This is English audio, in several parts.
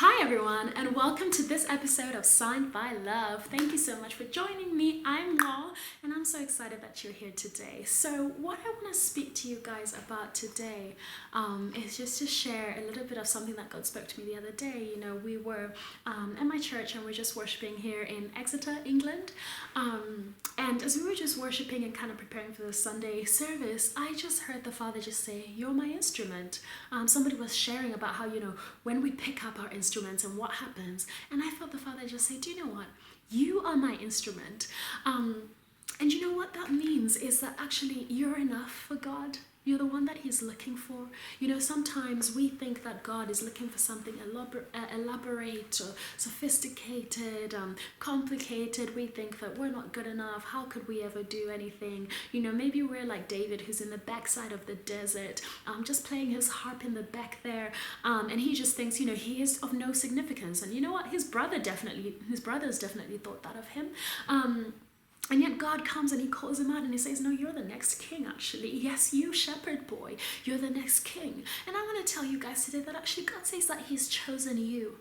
Hi everyone, and welcome to this episode of Signed by Love. Thank you so much for joining me. I'm Nqo, and I'm so excited that you're here today. So what I want to speak to you guys about today is just to share a little bit of something that God spoke to me the other day. We were at my church and we're just worshiping here in Exeter, England. And as we were just worshiping and kind of preparing for the Sunday service, I just heard the Father just say, "You're my instrument." Somebody was sharing about how, when we pick up our instruments and what happens. And I felt the Father just say, "Do you know what? You are my instrument." And you know what that means is that actually you're enough for God. You're the one that He's looking for. Sometimes we think that God is looking for something elaborate or sophisticated, complicated. We think that we're not good enough. How could we ever do anything? Maybe we're like David, who's in the backside of the desert, just playing his harp in the back there, and he just thinks, he is of no significance. And you know what? His brothers definitely thought that of him. And yet God comes and He calls him out and He says, "No, you're the next king, actually. Yes, you shepherd boy, you're the next king." And I want to tell you guys today that actually God says that He's chosen you.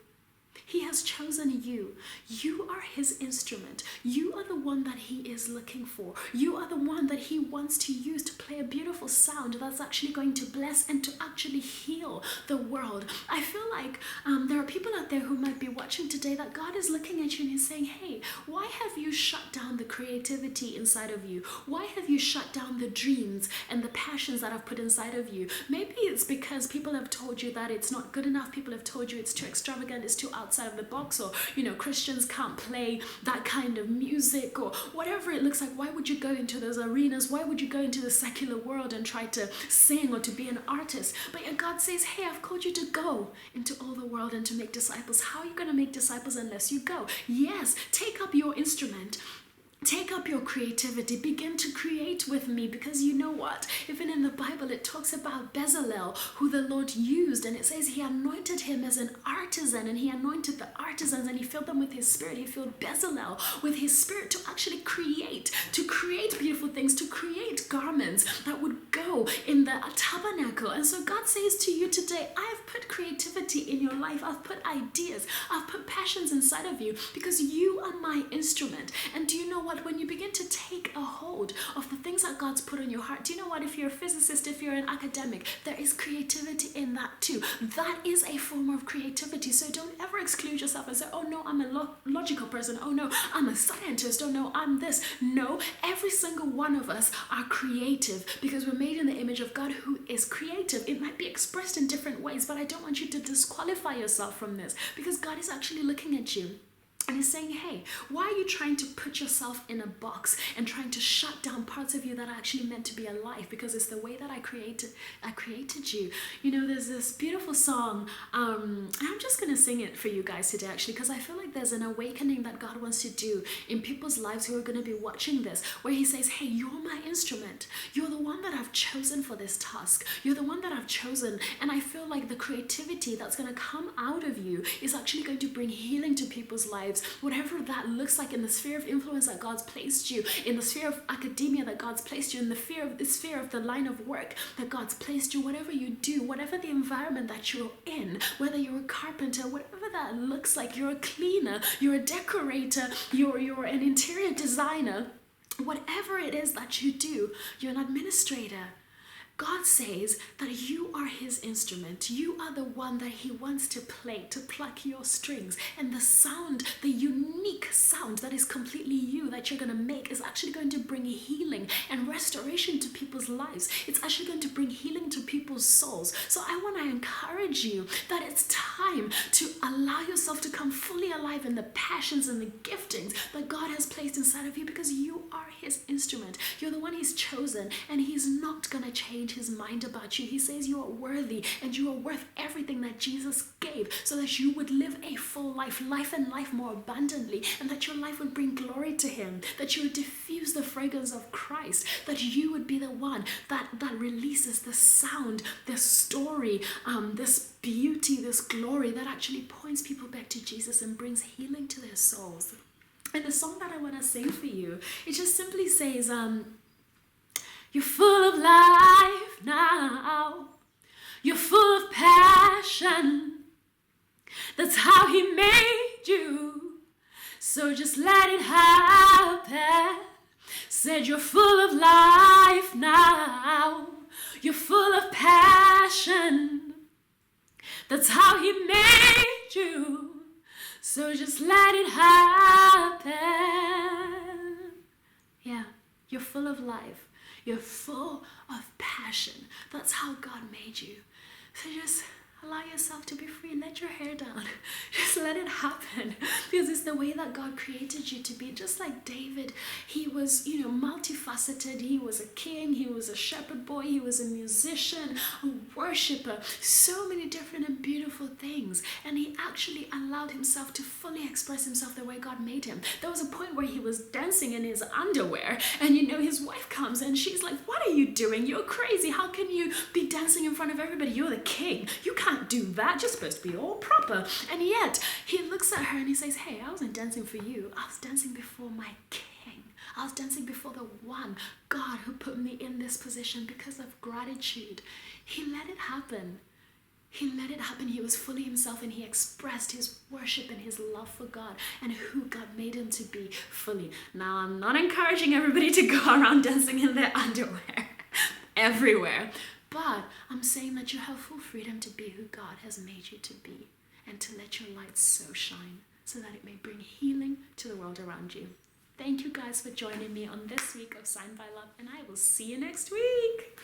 He has chosen you. You are His instrument. You are the one that He is looking for. You are the one that He wants to use to play a beautiful sound that's actually going to bless and to actually heal the world. I feel like there are people out there who might be watching today that God is looking at you and He's saying, "Hey, why have you shut down the creativity inside of you? Why have you shut down the dreams and the passions that I've put inside of you?" Maybe it's because people have told you that it's not good enough. People have told you it's too extravagant, it's too outside of the box, or Christians can't play that kind of music, or whatever it looks like. Why would you go into those arenas? Why would you go into the secular world and try to sing or to be an artist? But yet God says, "Hey, I've called you to go into all the world and to make disciples." How are you going to make disciples unless you go? Yes, take up your instrument. Take up your creativity. Begin to create with me, because you know what? Even in the Bible, it talks about Bezalel, who the Lord used, and it says He anointed him as an artisan, and He anointed the artisans, and He filled them with His Spirit. He filled Bezalel with His Spirit to actually create beautiful things, to create garments that would go in the tabernacle. And so God says to you today, I have put creativity in your life. I've put ideas. I've put passions inside of you, because you are my instrument. And do you know what? When you begin to take a hold of the things that God's put on your heart, do you know what? If you're a physicist, if you're an academic, there is creativity in that too. That is a form of creativity. So don't ever exclude yourself and say, "Oh no, I'm a logical person. Oh no, I'm a scientist. Oh no, I'm this." No, every single one of us are creative, because we're made in the image of God, who is creative. It might be expressed in different ways, but I don't want you to disqualify yourself from this, because God is actually looking at you. And He's saying, "Hey, why are you trying to put yourself in a box and trying to shut down parts of you that are actually meant to be alive? Because it's the way that I created you." There's this beautiful song, and I'm just going to sing it for you guys today, actually, because I feel like there's an awakening that God wants to do in people's lives who are going to be watching this, where He says, "Hey, you're my instrument. You're the one that I've chosen for this task. You're the one that I've chosen." And I feel like the creativity that's going to come out of you is actually going to bring healing to people's lives. Whatever that looks like in the sphere of influence that God's placed you, in the sphere of academia that God's placed you, in the sphere of the line of work that God's placed you, whatever you do, whatever the environment that you're in, whether you're a carpenter, whatever that looks like, you're a cleaner, you're a decorator, you're an interior designer, whatever it is that you do, you're an administrator. God says that you are His instrument. You are the one that He wants to play, to pluck your strings. And the sound, the unique sound that is completely you, that you're going to make, is actually going to bring healing and restoration to people's lives. It's actually going to bring healing to people's souls. So I want to encourage you that it's time to allow yourself to come fully alive in the passions and the giftings that God has placed inside of you, because you are His instrument. You're the one He's chosen, and He's not going to change His mind about you. He says you are worthy, and you are worth everything that Jesus gave, so that you would live a full life and life more abundantly, and that your life would bring glory to Him, that you would diffuse the fragrance of Christ, that you would be the one that releases the sound, this story, this beauty, this glory that actually points people back to Jesus and brings healing to their souls. And the song that I want to sing for you, it just simply says, "You're full of life now. You're full of passion. That's how he made you. So just let it happen. Said you're full of life now. You're full of passion. That's how he made you. So just let it happen. Yeah, you're full of life. You're full of passion. That's how God made you. So just allow yourself to be free. Let your hair down. Just let it happen. Because it's the way that God created you to be. Just like David, he was, multifaceted. He was a king. He was a shepherd boy. He was a musician, a worshiper. So many different and beautiful things. And he actually allowed himself to fully express himself the way God made him. There was a point where he was dancing in his underwear. And his wife comes and she's like, what are you doing? You're crazy. How can you be dancing in front of everybody? You're the king. You can't do that. You're supposed to be all proper. And yet he looks at her and he says, hey, I wasn't dancing for you. I was dancing before my king. I was dancing before the one God who put me in this position because of gratitude. He let it happen. He let it happen. He was fully himself and he expressed his worship and his love for God and who God made him to be fully. Now, I'm not encouraging everybody to go around dancing in their underwear everywhere. But I'm saying that you have full freedom to be who God has made you to be and to let your light so shine so that it may bring healing to the world around you. Thank you guys for joining me on this week of Sign by Love, and I will see you next week.